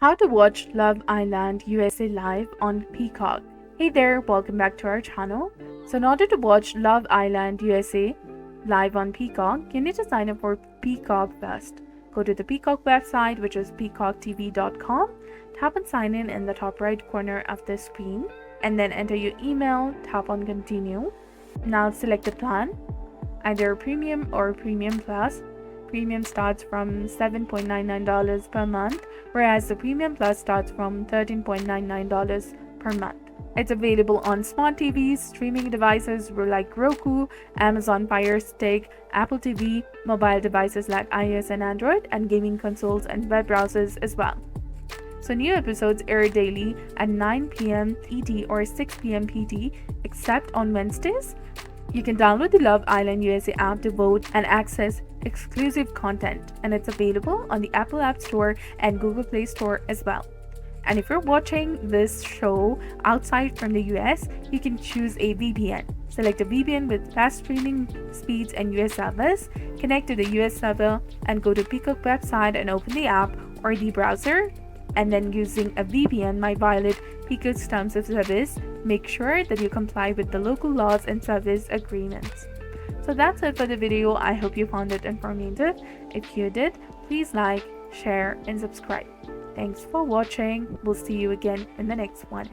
How to watch Love Island USA live on Peacock. Hey there, welcome back to our channel. So in order to watch Love Island USA live on Peacock, you need to sign up for Peacock first. Go to the Peacock website, which is peacocktv.com. Tap on sign in the top right corner of the screen and then enter your email. Tap on continue. Now select the plan, either premium or premium plus. Premium starts from $7.99 per month, whereas the Premium Plus starts from $13.99 per month. It's available on smart TVs, streaming devices like Roku, Amazon Fire Stick, Apple TV, mobile devices like iOS and Android, and gaming consoles and web browsers as well. So new episodes air daily at 9 p.m. ET or 6 p.m. PT, except on Wednesdays. You can download the Love Island USA app to vote and access exclusive content, and it's available on the Apple App Store and Google Play Store as well. And if you're watching this show outside from the US, you can choose a VPN. Select a VPN with fast streaming speeds and US service, connect to the US server, and go to Peacock website and open the app or the browser. And then using a VPN might violate Peacock's terms of service. Make sure that you comply with the local laws and service agreements. So that's it for the video. I hope you found it informative. If you did, please like, share, and subscribe. Thanks for watching. We'll see you again in the next one.